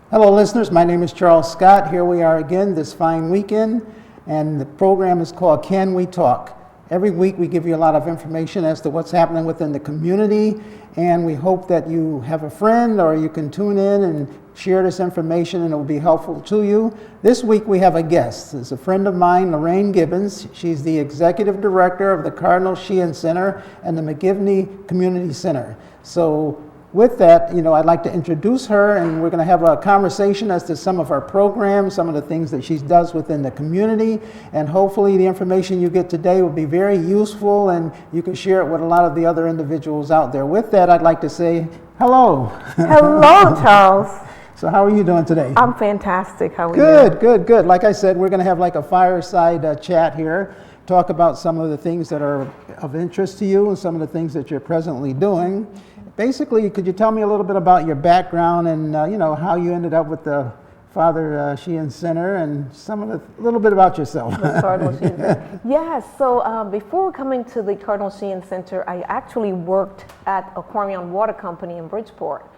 Hello, listeners. My name is Charles Scott. Here we are again this fine weekend, and the program is called Can We Talk? Every week we give you a lot of information as to what's happening within the community, and we hope that you have a friend or you can tune in and share this information and it will be helpful to you. This week we have a guest. It's a friend of mine, Lorraine Gibbons. She's the Executive Director of the Cardinal Shehan Center and the McGivney Community Center. So with that, I'd like to introduce her, and we're going to have a conversation as to some of our programs, some of the things that she does within the community, and hopefully the information you get today will be very useful and you can share it with a lot of the other individuals out there. With that, I'd like to say hello. Hello, Charles. So how are you doing today? I'm fantastic. How are you? Good. Like I said, we're going to have like a fireside chat here, talk about some of the things that are of interest to you and some of the things that you're presently doing. Basically, could you tell me a little bit about your background and how you ended up with the Father Shehan Center and a little bit about yourself? The Cardinal Shehan Center. Yes. So before coming to the Cardinal Shehan Center, I actually worked at Aquarium Water Company in Bridgeport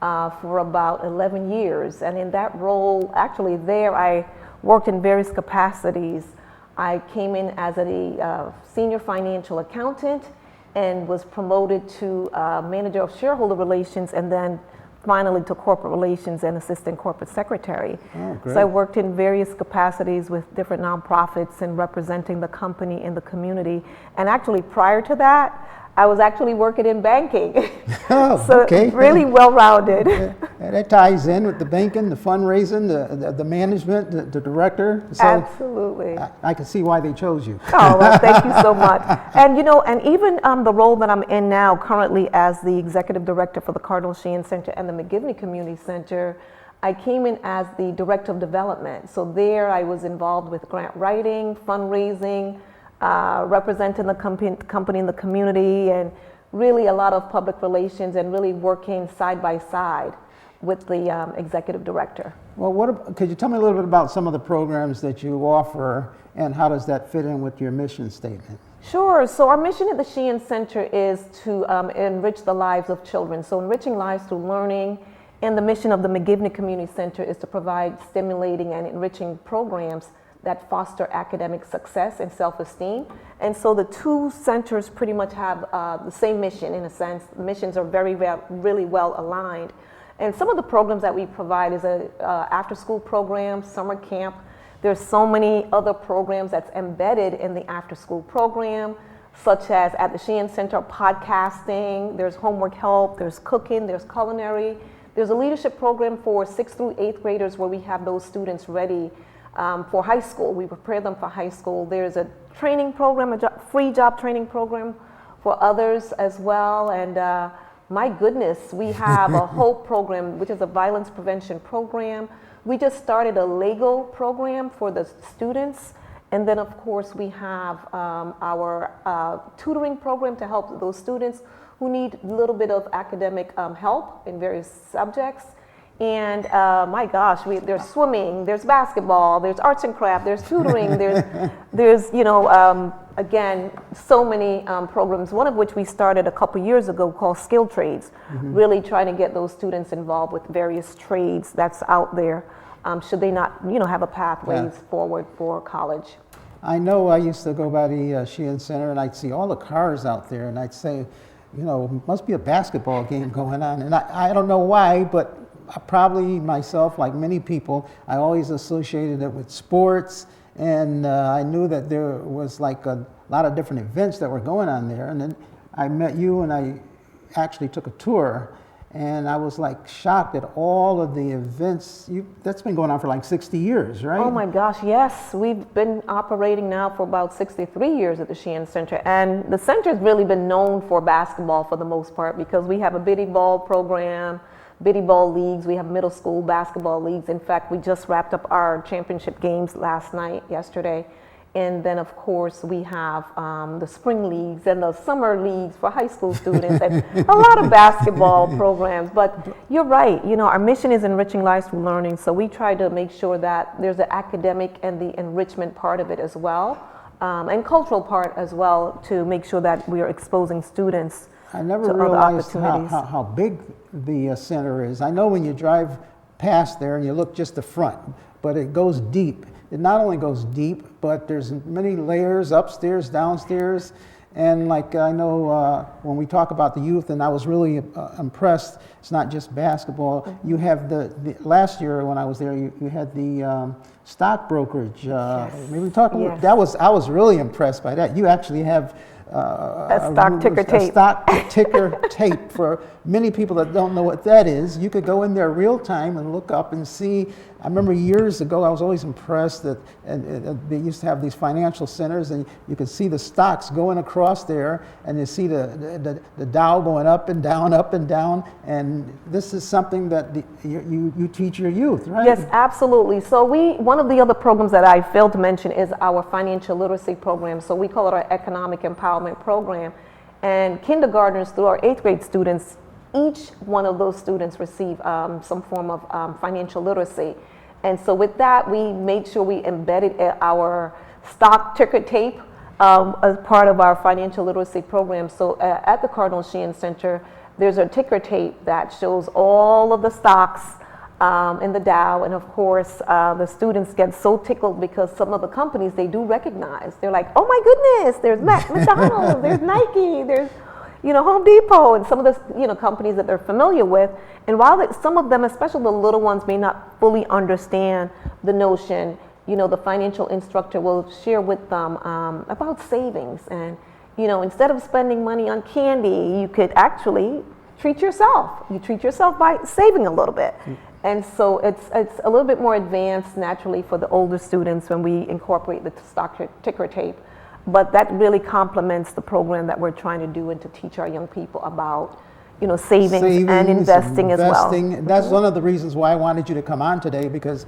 for about 11 years, and in that role, actually there, I worked in various capacities. I came in as a senior financial accountant and was promoted to manager of shareholder relations, and then finally to corporate relations and assistant corporate secretary. Oh, great. So I worked in various capacities with different nonprofits and representing the company in the community. And actually prior to that, I was actually working in banking. Oh, so okay. Really well-rounded. That ties in with the banking, the fundraising, the management, the director. So Absolutely. I can see why they chose you. Oh, well, thank you so much. And and even the role that I'm in now currently as the executive director for the Cardinal Shehan Center and the McGivney Community Center, I came in as the director of development. So there I was involved with grant writing, fundraising, representing the company in the community, and really a lot of public relations, and really working side by side with the executive director. Well, could you tell me a little bit about some of the programs that you offer, and how does that fit in with your mission statement? Sure. So our mission at the Shehan Center is to enrich the lives of children. So enriching lives through learning, and the mission of the McGivney Community Center is to provide stimulating and enriching programs that foster academic success and self-esteem. And so the two centers pretty much have the same mission in a sense. The missions are really well aligned. And some of the programs that we provide is a after-school program, summer camp. There's so many other programs that's embedded in the after-school program, such as at the Shehan Center, podcasting, there's homework help, there's cooking, there's culinary. There's a leadership program for 6th through 8th graders where we have those students ready for high school. We prepare them for high school. There's a training program, free job training program for others as well. And my goodness, we have a HOPE program, which is a violence prevention program. We just started a Lego program for the students. And then of course we have our tutoring program to help those students who need a little bit of academic help in various subjects. And my gosh, there's swimming, there's basketball, there's arts and craft, there's tutoring, there's again, so many programs, one of which we started a couple years ago called Skill Trades, really trying to get those students involved with various trades that's out there, should they not, have a pathways forward for college. I know I used to go by the Shehan Center, and I'd see all the cars out there, and I'd say, must be a basketball game going on. And I don't know why, but probably myself, like many people, I always associated it with sports, and I knew that there was like a lot of different events that were going on there. And then I met you, and I actually took a tour, and I was like shocked at all of the events. That's been going on for like 60 years, right? Oh my gosh, yes. We've been operating now for about 63 years at the Shehan Center, and the center's really been known for basketball for the most part, because we have a biddy ball program, biddy ball leagues, we have middle school basketball leagues. In fact, we just wrapped up our championship games yesterday. And then of course we have the spring leagues and the summer leagues for high school students, and a lot of basketball programs. But you're right, our mission is enriching lives through learning. So we try to make sure that there's the academic and the enrichment part of it as well, and cultural part as well, to make sure that we are exposing students I never realized how big the center is. I know when you drive past there and you look just the front, but it goes deep. It not only goes deep, but there's many layers, upstairs, downstairs. And like I know when we talk about the youth, and I was really impressed, it's not just basketball. Mm-hmm. You have the last year when I was there, you had the stock brokerage. Maybe talk about that. I was really impressed by that. You actually have a stock ticker tape. A stock ticker tape. For many people that don't know what that is, you could go in there real time and look up and see. I remember years ago, I was always impressed that they used to have these financial centers, and you could see the stocks going across there, and you see the Dow going up and down, and this is something that you teach your youth, right? Yes, absolutely. So one of the other programs that I failed to mention is our financial literacy program. So we call it our economic empowerment program, and kindergartners through our 8th grade students, each one of those students receive some form of financial literacy. And so with that, we made sure we embedded our stock ticker tape as part of our financial literacy program. So at the Cardinal Shehan Center, there's a ticker tape that shows all of the stocks in the Dow. And of course, the students get so tickled because some of the companies they do recognize. They're like, oh my goodness, there's McDonald's, there's Nike, there's Home Depot, and some of the companies that they're familiar with. And while some of them, especially the little ones, may not fully understand the notion, the financial instructor will share with them about savings. And instead of spending money on candy, you could actually treat yourself. You treat yourself by saving a little bit. And so it's a little bit more advanced naturally for the older students when we incorporate the stock ticker tape. But that really complements the program that we're trying to do and to teach our young people about, savings and investing as well. That's one of the reasons why I wanted you to come on today, because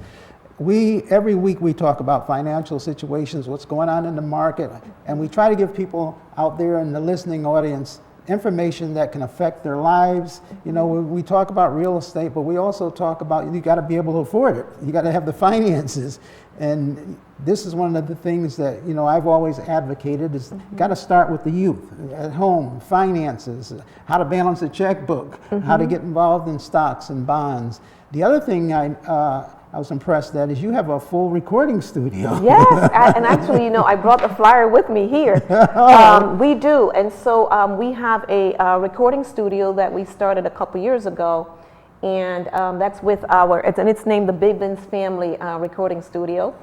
every week we talk about financial situations, what's going on in the market, and we try to give people out there in the listening audience information that can affect their lives. We talk about real estate, but we also talk about you got to be able to afford it. You got to have the finances. And this is one of the things that I've always advocated is got to start with the youth at home, finances, how to balance a checkbook, how to get involved in stocks and bonds. The other thing I was impressed at is you have a full recording studio. Yes, and actually, I brought the flyer with me here. We do, and so we have a recording studio that we started a couple years ago. And that's with it's named the Gibbons Family Recording Studio,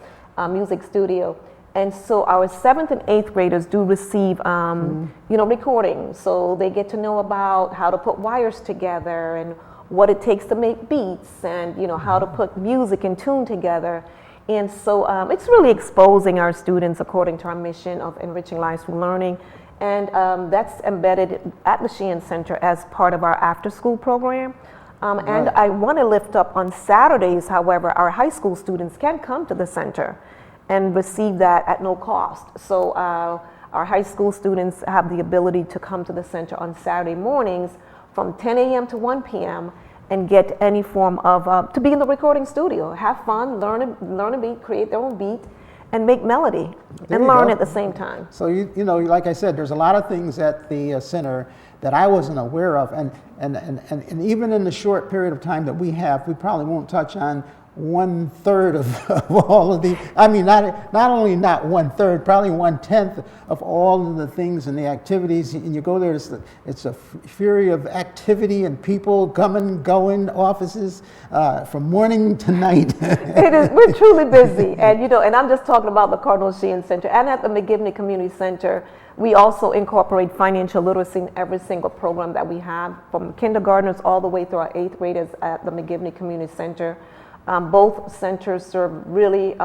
Music Studio. And so our 7th and 8th graders do receive, recordings. So they get to know about how to put wires together and what it takes to make beats and, how to put music and tune together. And so it's really exposing our students according to our mission of enriching lives through learning. And that's embedded at the Shehan Center as part of our after-school program. And I want to lift up on Saturdays, however, our high school students can come to the center and receive that at no cost. So our high school students have the ability to come to the center on Saturday mornings from 10 a.m. to 1 p.m. and get any form of, to be in the recording studio, have fun, learn a beat, create their own beat, and make melody and learn at the same time. So, like I said, there's a lot of things at the center that I wasn't aware of, and even in the short period of time that we have, we probably won't touch on 1/3 of all of the, not only not 1/3, probably 1/10 of all of the things and the activities. And you go there, it's a fury of activity and people coming, going, offices from morning to night. It is. We're truly busy, and and I'm just talking about the Cardinal Shehan Center and at the McGivney Community Center. We also incorporate financial literacy in every single program that we have, from kindergartners all the way through our 8th graders at the McGivney Community Center. Both centers serve really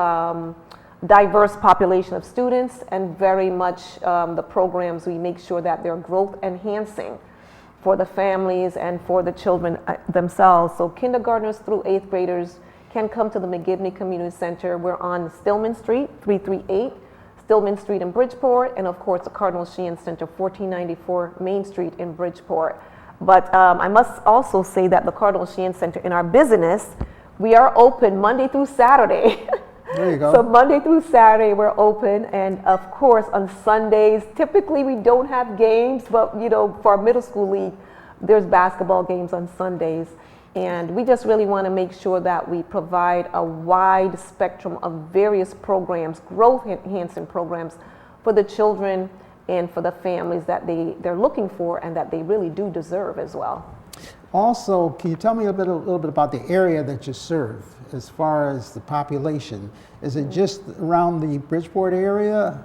diverse population of students, and very much the programs, we make sure that they're growth enhancing for the families and for the children themselves. So kindergartners through 8th graders can come to the McGivney Community Center. We're on Stillman Street, 338. Stillman Street in Bridgeport, and of course the Cardinal Shehan Center, 1494 Main Street in Bridgeport. But I must also say that the Cardinal Shehan Center, in our business, we are open Monday through Saturday. There you go. So Monday through Saturday we're open, and of course on Sundays, typically we don't have games, but for our middle school league, there's basketball games on Sundays. And we just really want to make sure that we provide a wide spectrum of various programs, growth enhancing programs for the children and for the families that they're looking for and that they really do deserve as well. Also, can you tell me a little bit about the area that you serve as far as the population? Is it just around the Bridgeport area?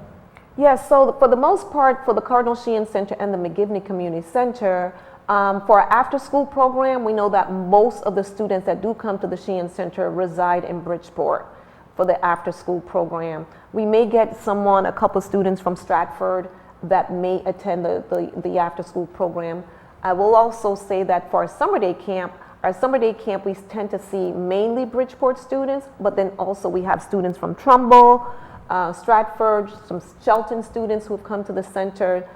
Yes, so for the most part, for the Cardinal Shehan Center and the McGivney Community Center, for our after-school program, we know that most of the students that do come to the Shehan Center reside in Bridgeport for the after-school program. We may get a couple students from Stratford that may attend the after-school program. I will also say that for our summer day camp, we tend to see mainly Bridgeport students, but then also we have students from Trumbull, Stratford, some Shelton students who have come to the center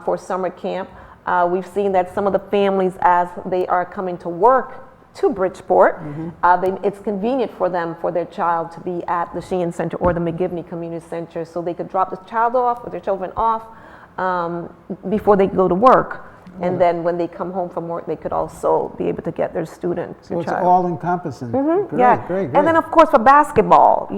for summer camp. We've seen that some of the families, as they are coming to work to Bridgeport, it's convenient for them, for their child to be at the Shehan Center or the McGivney Community Center, so they could drop the child off or their children off before they go to work. And then when they come home from work, they could also be able to get their student. So it's all encompassing. Great. And then of course for basketball,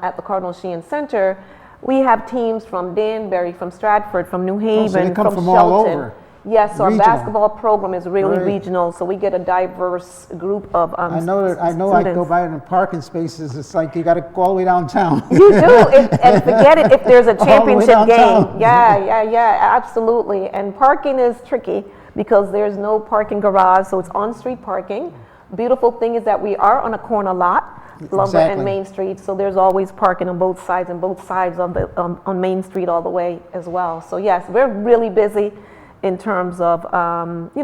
at the Cardinal Shehan Center, we have teams from Danbury, from Stratford, from New Haven, so they come from Shelton. all over. Yes, so our Regional. basketball program is really regional, so we get a diverse group of I know I go by in the parking spaces, it's like you got to go all the way downtown. You do, and forget it if there's a championship All the way downtown. game. Yeah, absolutely. And parking is tricky because there's no parking garage, so it's on-street parking. Beautiful thing is that we are on a corner lot, Lumber and Main Street, so there's always parking on both sides of on Main Street all the way as well. So yes, we're really busy in terms of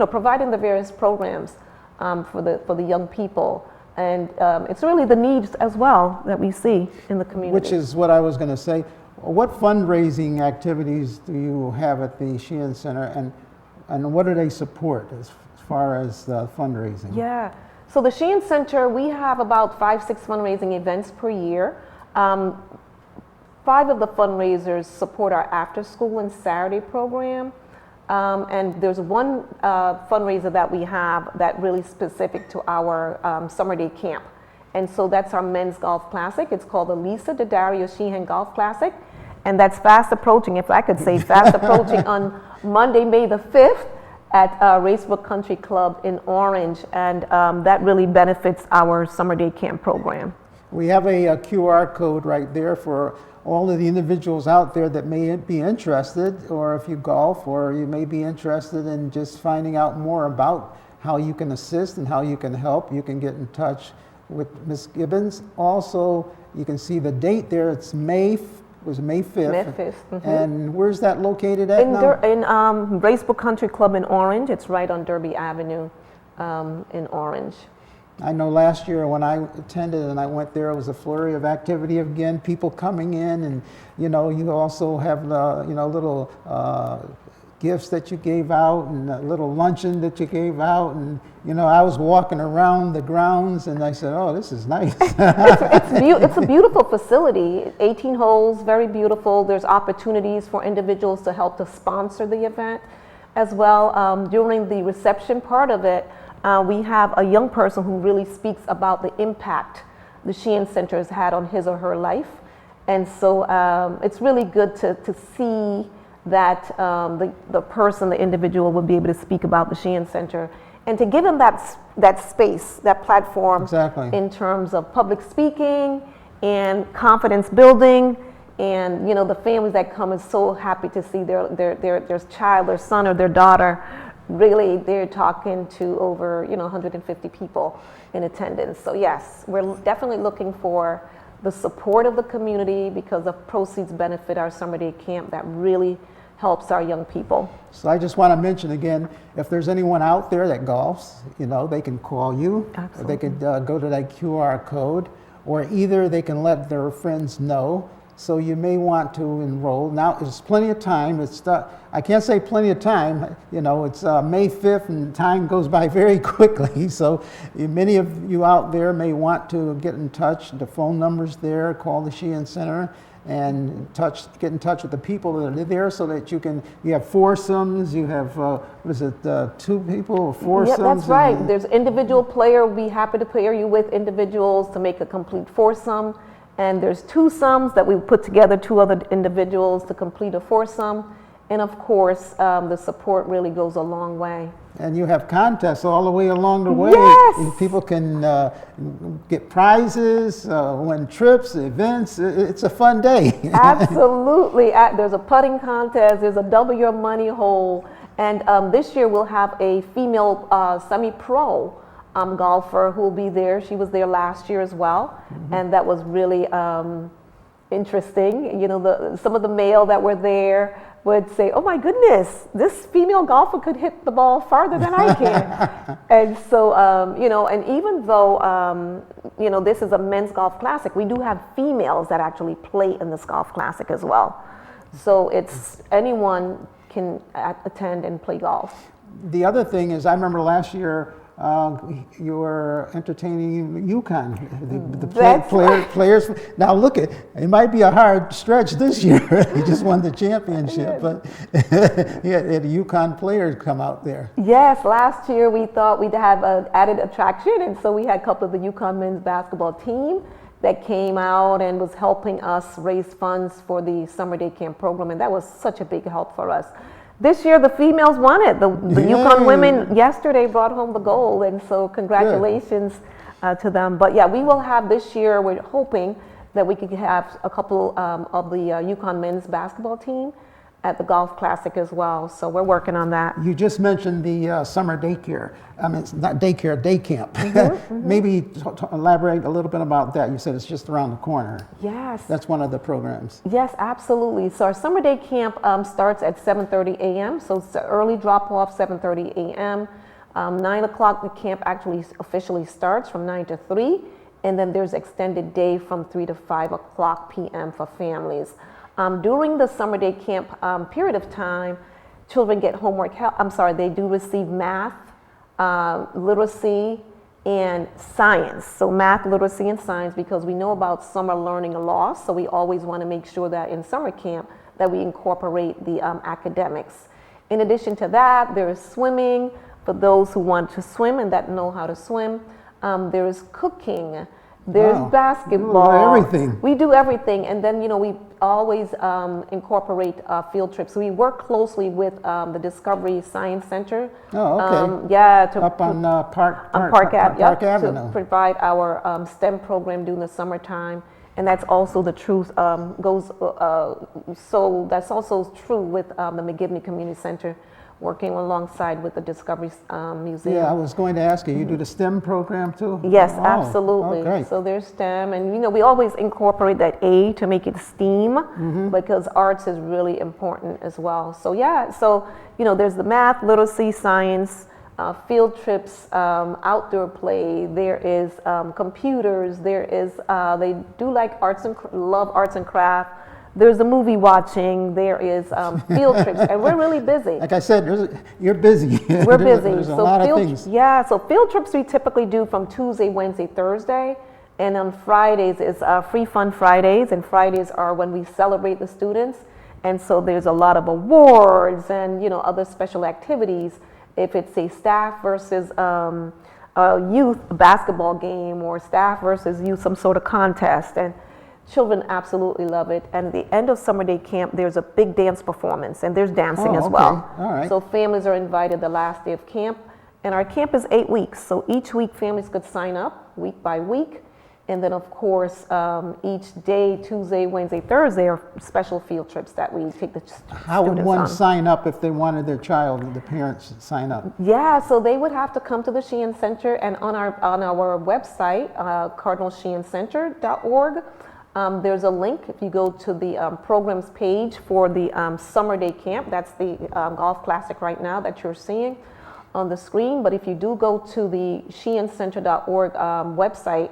providing the various programs for the young people, and it's really the needs as well that we see in the community. Which is what I was going to say. What fundraising activities do you have at the Shehan Center, and what do they support as far as fundraising? Yeah, so the Shehan Center, we have about 5-6 fundraising events per year. 5 of the fundraisers support our after-school and Saturday program. And there's one fundraiser that we have that really specific to our summer day camp. And so that's our men's golf classic. It's called the Lisa Daddario Shehan Golf Classic. And that's fast approaching, if I could say, fast approaching on Monday, May the 5th at Racebrook Country Club in Orange. And that really benefits our summer day camp program. We have a QR code right there for all of the individuals out there that may be interested, or if you golf, or you may be interested in just finding out more about how you can assist and how you can help. You can get in touch with Ms. Gibbons. Also, you can see the date there. It's May 5th. May 5th. And where's that located at now? In Racebrook Country Club in Orange. It's right on Derby Avenue in Orange. I know last year when I attended and I went there, it was a flurry of activity again, people coming in, and you also have little gifts that you gave out and a little luncheon that you gave out, and I was walking around the grounds and I said, oh, this is nice. It's a beautiful facility, 18 holes, very beautiful. There's opportunities for individuals to help to sponsor the event as well. During the reception part of it, we have a young person who really speaks about the impact the Shehan Center has had on his or her life. And so it's really good to see that the person, the individual, will be able to speak about the Shehan Center and to give him that space, that platform in terms of public speaking and confidence building. And the families that come is so happy to see their child, their son or their daughter. Really, they're talking to over 150 people in attendance. So yes, we're definitely looking for the support of the community because the proceeds benefit our summer day camp that really helps our young people. So I just want to mention again, if there's anyone out there that golfs, they can call you. Absolutely. Or they could go to that QR code, or either they can let their friends know. So you may want to enroll. Now, there's plenty of time. I can't say plenty of time. It's May 5th and time goes by very quickly. So many of you out there may want to get in touch. The phone number's there. Call the Shehan Center and get in touch with the people that are there so that you have foursomes, you have, two people or foursomes? Yeah, that's right. There's individual player. We'll be happy to pair you with individuals to make a complete foursome. And there's twosomes that we put together, two other individuals to complete a foursome. And of course, the support really goes a long way. And you have contests all the way along the way. Yes. And people can get prizes, win trips, events. It's a fun day. Absolutely. There's a putting contest. There's a double your money hole. And this year we'll have a female semi-pro golfer who will be there. She was there last year as well. Mm-hmm. And that was really interesting. You know, some of the male that were there would say, oh my goodness, this female golfer could hit the ball farther than I can. And so, you know, and even though, you know, this is a men's golf classic, we do have females that actually play in this golf classic as well. So it's anyone can attend and play golf. The other thing is, I remember last year, you were entertaining UConn, players. Now look, it might be a hard stretch this year. You just won the championship, but you had UConn players come out there. Yes, last year we thought we'd have an added attraction, and so we had a couple of the UConn men's basketball team that came out and was helping us raise funds for the summer day camp program, and that was such a big help for us. This year, the females won it. The UConn women yesterday brought home the gold, and so congratulations to them. But yeah, we will have this year, we're hoping that we could have a couple of the UConn men's basketball team at the Golf Classic as well. So we're working on that. You just mentioned the summer daycare. I mean, it's not daycare, day camp. Mm-hmm, mm-hmm. Maybe elaborate a little bit about that. You said it's just around the corner. Yes. That's one of the programs. Yes, absolutely. So our summer day camp starts at 7:30 a.m. So it's an early drop off, 7:30 a.m. 9 o'clock, the camp actually officially starts from 9 to 3. And then there's extended day from 3 to 5 o'clock p.m. for families. During the summer day camp period of time, children get homework help. They do receive math, literacy, and science. So math, literacy, and science, because we know about summer learning loss. So we always want to make sure that in summer camp that we incorporate the academics. In addition to that, there is swimming for those who want to swim and that know how to swim. There is cooking. There's basketball. Everything. We do everything, and then we always incorporate field trips. So we work closely with the Discovery Science Center. Oh, okay. Up on Park Avenue. To provide our STEM program during the summertime, and that's also the truth so that's also true with the McGivney Community Center, working alongside with the Discovery Museum. Yeah, I was going to ask you, you do the STEM program too? Yes, absolutely. Okay. So there's STEM, and we always incorporate that A to make it STEAM, because arts is really important as well. So there's the math, literacy, science, field trips, outdoor play, there is computers, there is, they do like love arts and craft. There's a movie watching, there is field trips, and we're really busy. Like I said, you're busy. We're busy. There's a lot of things. Yeah, so field trips we typically do from Tuesday, Wednesday, Thursday, and on Fridays is Free Fun Fridays, and Fridays are when we celebrate the students, and so there's a lot of awards and other special activities. If it's a staff versus a youth basketball game, or staff versus youth some sort of contest, and children absolutely love it. And at the end of summer day camp, there's a big dance performance, and there's dancing as well. All right. So families are invited the last day of camp, and our camp is 8 weeks. So each week families could sign up week by week, and then of course each day, Tuesday, Wednesday, Thursday, are special field trips that we take the students on. How would one sign up if they wanted their child, the parents sign up? Yeah, so they would have to come to the Shehan Center, and on our website, cardinalshehancenter.org. There's a link. If you go to the programs page for the summer day camp, that's the Golf Classic right now that you're seeing on the screen. But if you do go to the shehancenter.org website,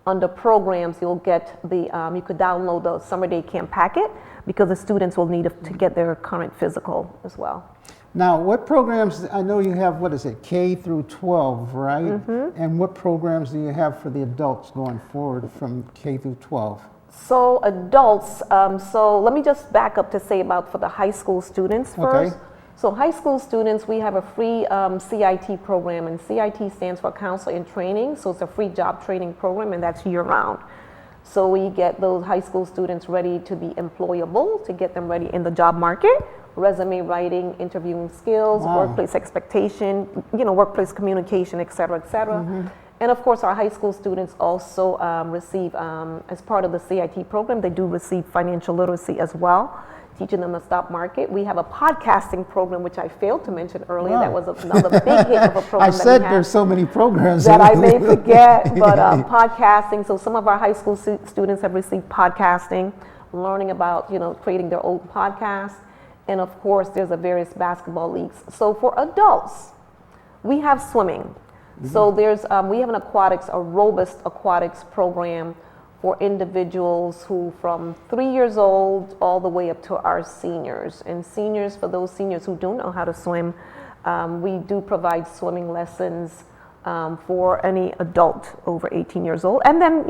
under programs, you'll get you could download the summer day camp packet, because the students will need to get their current physical as well. Now, what programs, I know you have, what is it, K through 12, right? And what programs do you have for the adults going forward from K through 12? So adults, so let me just back up to say about for the high school students first. Okay. So high school students, we have a free CIT program, and CIT stands for Counselor in Training, so it's a free job training program, and that's year-round. So we get those high school students ready to be employable, to get them ready in the job market, resume writing, interviewing skills, Wow. workplace expectation, workplace communication, et cetera, et cetera. Mm-hmm. And of course, our high school students also receive, as part of the CIT program, they do receive financial literacy as well, teaching them the stock market. We have a podcasting program, which I failed to mention earlier. Wow. That was another big hit of a program I that said we have there's so many programs that I may forget, but podcasting. So some of our high school students have received podcasting, learning about, creating their own podcast. And of course, there's a various basketball leagues. So for adults, we have swimming. Mm-hmm. So there's, we have a robust aquatics program for individuals who from 3 years old all the way up to our seniors. And seniors, for those seniors who don't know how to swim, we do provide swimming lessons for any adult over 18 years old. And then,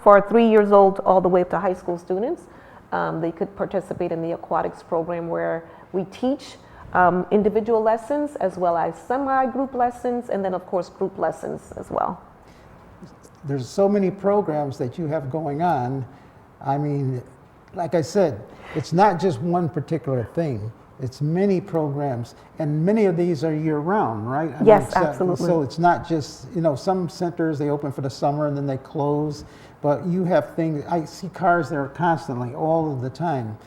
for 3 years old all the way up to high school students, they could participate in the aquatics program where we teach individual lessons as well as semi-group lessons, and then of course group lessons as well. There's so many programs that you have going on. I mean, like I said, it's not just one particular thing. It's many programs, and many of these are year-round, right? Yes, absolutely. So it's not just, some centers, they open for the summer and then they close, but you have things, I see cars there constantly, all of the time.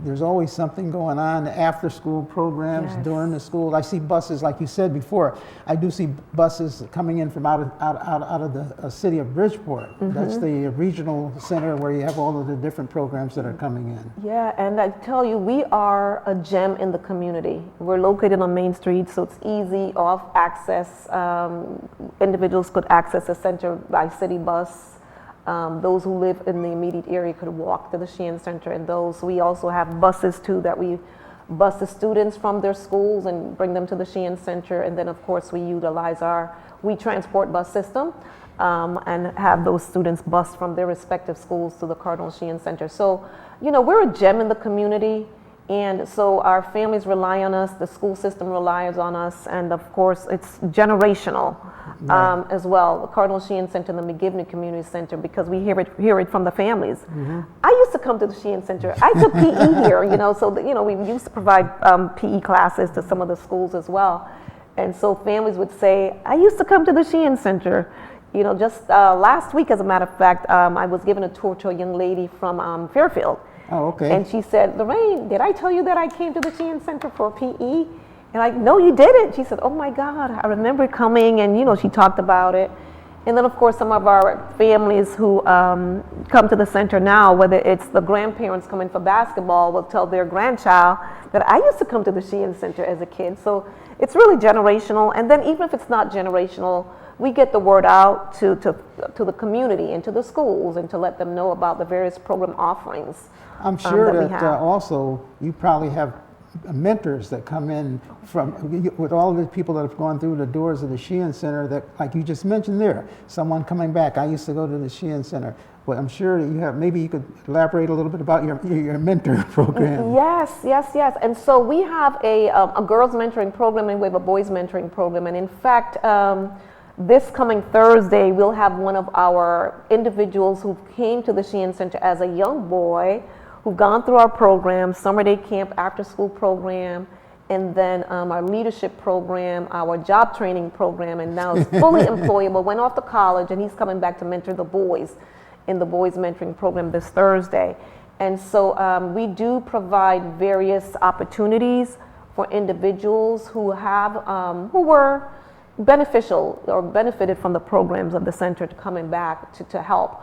There's always something going on, after-school programs, Yes. during the school. I see buses, like you said before, I do see buses coming in from out of the city of Bridgeport. Mm-hmm. That's the regional center where you have all of the different programs that are coming in. Yeah, and I tell you, we are a gem in the community. We're located on Main Street, so it's easy, off access. Individuals could access the center by city bus. Those who live in the immediate area could walk to the Shehan Center, and we also have buses too that we bus the students from their schools and bring them to the Shehan Center, and then of course we utilize our We Transport bus system and have those students bused from their respective schools to the Cardinal Shehan Center. So, we're a gem in the community, and so our families rely on us, the school system relies on us, and of course it's generational. Right. As well, the Cardinal Shehan Center and the McGivney Community Center, because we hear it from the families. Mm-hmm. I used to come to the Shehan Center. I took PE here, so we used to provide PE classes to some of the schools as well. And so families would say, I used to come to the Shehan Center. Just last week, as a matter of fact, I was given a tour to a young lady from Fairfield. Oh, okay. And she said, Lorraine, did I tell you that I came to the Shehan Center for PE? And I, no, you didn't. She said, oh my God, I remember coming, and she talked about it. And then of course some of our families who come to the center now, whether it's the grandparents coming for basketball, will tell their grandchild that I used to come to the Shehan Center as a kid. So it's really generational. And then even if it's not generational, we get the word out to the community and to the schools, and to let them know about the various program offerings. I'm sure that also you probably have mentors that come in with all the people that have gone through the doors of the Shehan Center, that, like you just mentioned there, someone coming back, I used to go to the Shehan Center. But I'm sure that you have, maybe you could elaborate a little bit about your mentor program. Yes. And so we have a girls mentoring program, and we have a boys mentoring program. And in fact, this coming Thursday, we'll have one of our individuals who came to the Shehan Center as a young boy, who've gone through our program, summer day camp, after school program, and then our leadership program, our job training program, and now is fully employable, went off to college, and he's coming back to mentor the boys in the boys mentoring program this Thursday. And so we do provide various opportunities for individuals who were beneficial or benefited from the programs of the center to coming back to help.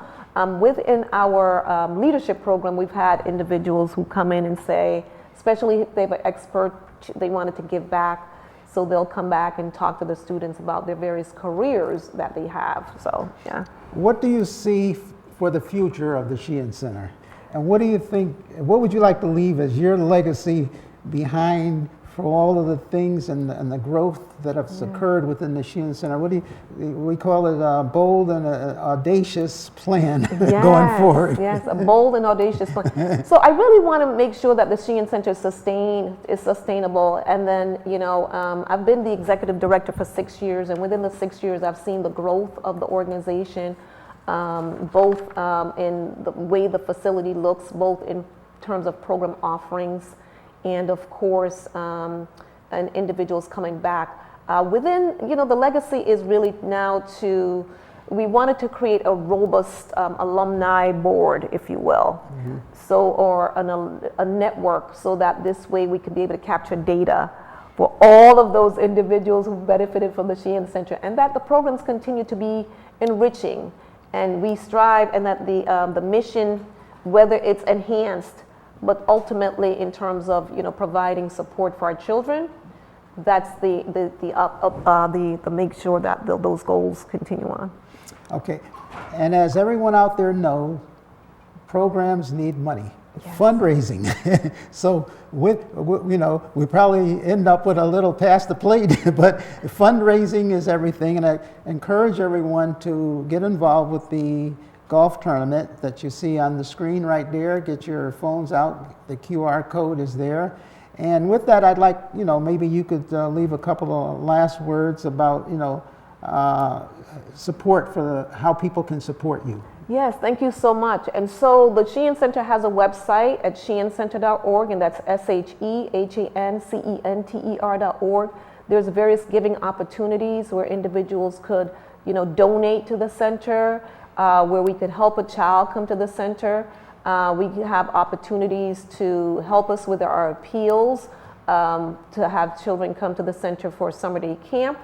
Within our leadership program, we've had individuals who come in and say, especially if they have an expert, they wanted to give back, so they'll come back and talk to the students about their various careers that they have. So, yeah. What do you see for the future of the Shehan Center? And what do you think, what would you like to leave as your legacy behind for all of the things and the growth that has occurred within the Shehan Center. What do we call it? A bold and audacious plan going forward. Yes, a bold and audacious plan. So I really want to make sure that the Shehan Center is sustainable. And then, I've been the executive director for 6 years, and within the 6 years, I've seen the growth of the organization, both in the way the facility looks, both in terms of program offerings, and of course, and individuals coming back. The legacy is really now we wanted to create a robust alumni board, if you will, or a network, so that this way we could be able to capture data for all of those individuals who benefited from the Shehan Center, and that the programs continue to be enriching, and we strive, and that the mission, whether it's enhanced, but ultimately in terms of providing support for our children, that's the make sure that those goals continue on. Okay, and as everyone out there knows, programs need money. Yes. Fundraising. So we probably end up with a little past the plate, but fundraising is everything, and I encourage everyone to get involved with the golf tournament that you see on the screen right there. Get your phones out, the QR code is there. And with that, I'd like, maybe you could leave a couple of last words about, support for how people can support you. Yes, thank you so much. And so the Shehan Center has a website at shehancenter.org, and that's ShehanCenter.org. There's various giving opportunities where individuals could, donate to the center, where we could help a child come to the center. We have opportunities to help us with our appeals, to have children come to the center for a summer day camp.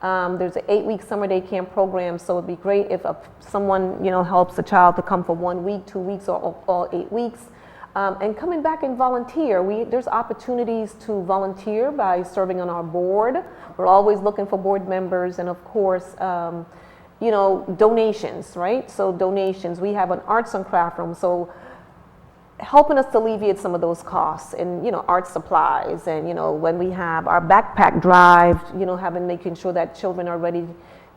There's an 8-week summer day camp program, so it'd be great if someone helps a child to come for 1 week, 2 weeks, or all 8 weeks. And coming back and volunteer. There's opportunities to volunteer by serving on our board. We're always looking for board members, and of course, donations, right? So donations. We have an arts and craft room, so helping us to alleviate some of those costs, and art supplies, and when we have our backpack drive, making sure that children are ready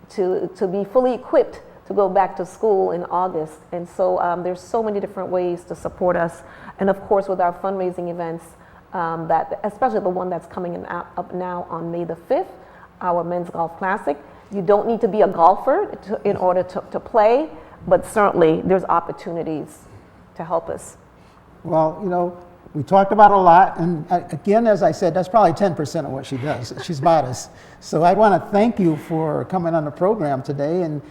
to be fully equipped to go back to school in August. And so there's so many different ways to support us, and of course with our fundraising events, that especially the one that's coming up now on May the 5th, our Men's Golf Classic. You don't need to be a golfer in order to play, but certainly there's opportunities to help us. Well, we talked about a lot, and again, as I said, that's probably 10% of what she does. She's modest. So I want to thank you for coming on the program today, and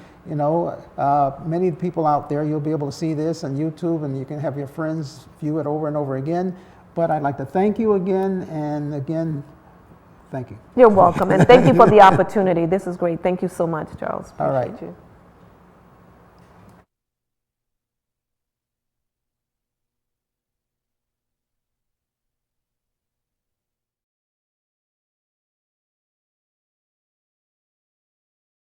many people out there, you'll be able to see this on YouTube, and you can have your friends view it over and over again. But I'd like to thank you again, and again, thank you. You're welcome, and thank you for the opportunity. This is great. Thank you so much, Charles. All right. Appreciate you.